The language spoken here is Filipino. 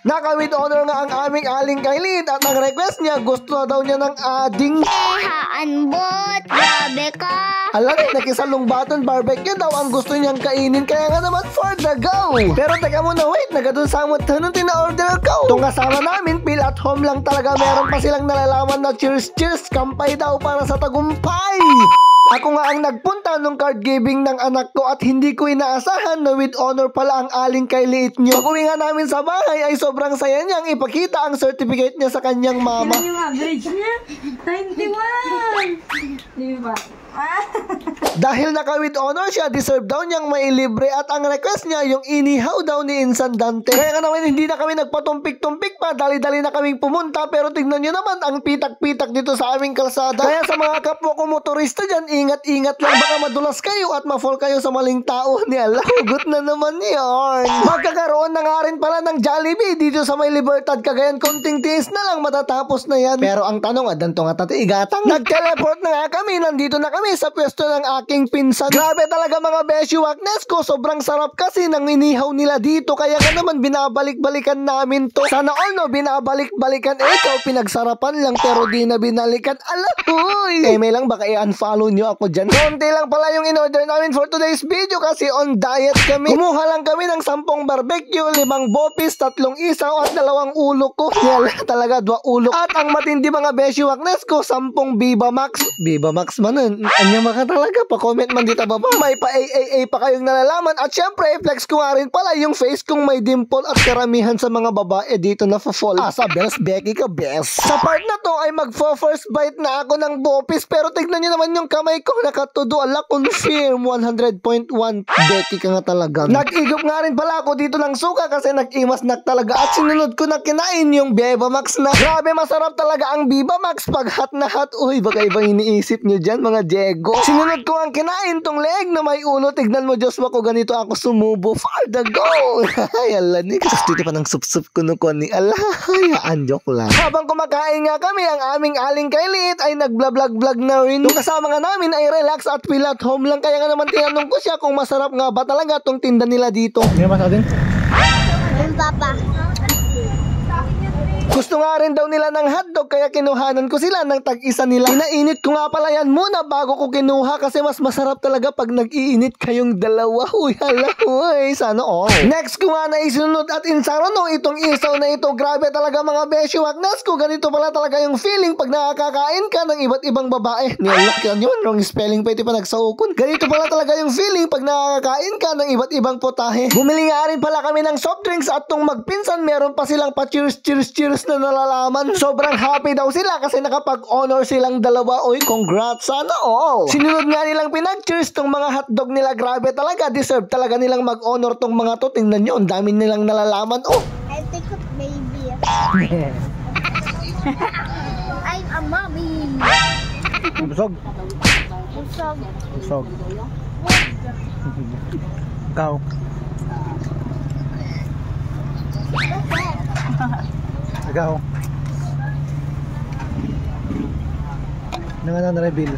Naka-with honor nga ang aming aling Kylie at ang request niya, gusto na daw niya ng ading Haanbot, grabe ka. alam, nakisalong baton barbecue daw ang gusto niyang kainin, kaya nga naman for the go. Pero teka muna, wait, nagadun samot tanong tina-order ko. Itong kasama namin, feel at home lang talaga, meron pa silang nalalaman na cheers, kampay daw para sa tagumpay. Ako nga ang nagpunta nung card giving ng anak ko at hindi ko inaasahan na with honor pala ang aling Kylie nyo. Pag-uwi nga namin sa bahay ay sobrang saya niyang ipakita ang certificate niya sa kanyang mama. Ilan yung average niya? 91! Di ba? Dahil naka with honor siya, deserve daw niyang mailibre at ang request niya yung inihaw daw ni Insan Dante. Kaya nga naman hindi na kami nagpatumpik-tumpik pa, dali-dali na kaming pumunta, pero tignan niyo naman ang pitak-pitak dito sa aming kalsada. Kaya sa mga kapwa ko motorista dyan, ingat-ingat lang, baka madulas kayo at ma-fall kayo sa maling tao. Niyala, hugot na naman yun. Magkakaroon na nga rin pala ng Jollibee dito sa may Libertad, Cagayan, konting tiis na lang matatapos na yan. Pero ang tanong, adanto nga tatiigatang. Nag-teleport na nga kami, nandito na kami sa pwesto ng aking pinsan. Grabe talaga mga beshi waknes ko, sobrang sarap kasi ng inihaw nila dito, kaya nga naman binabalik-balikan namin to. Sana all no, binabalik-balikan, ikaw pinagsarapan lang pero di na binalikan. Alahoy! May lang baka i-unfollow nyo ako dyan. Konti lang pala yung in-order namin for today's video kasi on diet kami. Kumuha lang kami ng 10 barbecue, 5 bopis, 3 isaw at 2 ulo ko. Yala talaga, 2 ulo. At ang matindi mga beshi waknes ko, 10 Viva Max. Viva Max man nun. Anya maka talaga, pa-comment man dito baba. May pa-AAA pa kayong nalalaman. At syempre, flex ko nga rin pala yung face kong may dimple at karamihan sa mga babae dito na fa-fall. Sa best, Becky ka best. Sa part na to ay mag-first bite na ako ng bopis, pero tignan nyo naman yung kamay ko nakatudo. Ala, confirm 100.1. Becky ka nga talaga. Nag-igop nga rin pala ako dito ng suka kasi nag-imas na talaga at sinunod ko na kinain yung Viva Max na. Grabe, masarap talaga ang Viva Max pag hot na hot. Uy, baka ibang iniisip nyo dyan mga Diego. Sinunod ko ang kinain tong leg na may ulo. Tignan mo Diyos mo ko, ganito ako sumubo. For the go! Ay, ala ni. Kasi dito pa ng sup-sup ko no ko ni. Ala, hayaan, joke lang. Habang kumakain nga kami, ang aming aling Kylie ay nag-vlog na rin. Yung kasama nga namin ay relax at feel at home lang. Kaya nga naman tinanong ko siya kung masarap nga ba talaga tong tinda nila dito. May masabi? Papa. Gusto nga rin daw nila ng hotdog kaya kinuhanan ko sila ng tag-isa nila. Inainit ko nga pala yan muna bago ko kinuha kasi mas masarap talaga pag nag-iinit kayong dalawa. Uy, hala, uy, sana all. Next ko nga na isunod at insarano itong isaw na ito. Grabe talaga mga beshi waknas ko. Ganito pala talaga yung feeling pag nakakakain ka ng iba't ibang babae. Nilak yun, wrong spelling pa ito pa nagsaukon. Ganito pala talaga yung feeling pag nakakakain ka ng iba't ibang putahe. Bumili nga rin pala kami ng soft drinks at tong magpinsan meron pa silang pa cheers na nalalaman. Sobrang happy daw sila kasi nakapag-honor silang dalawa. Uy, congrats sana all. Sinunod nga nilang pinag-cheers tong mga hotdog nila. Grabe talaga, deserve talaga nilang mag-honor tong mga to. Tingnan nyo, ang dami nilang nalalaman. Oh! I think of baby. I'm a mommy. Busog. Busog. Busog. Ikaw. Ikaw. Nanganan na reveal.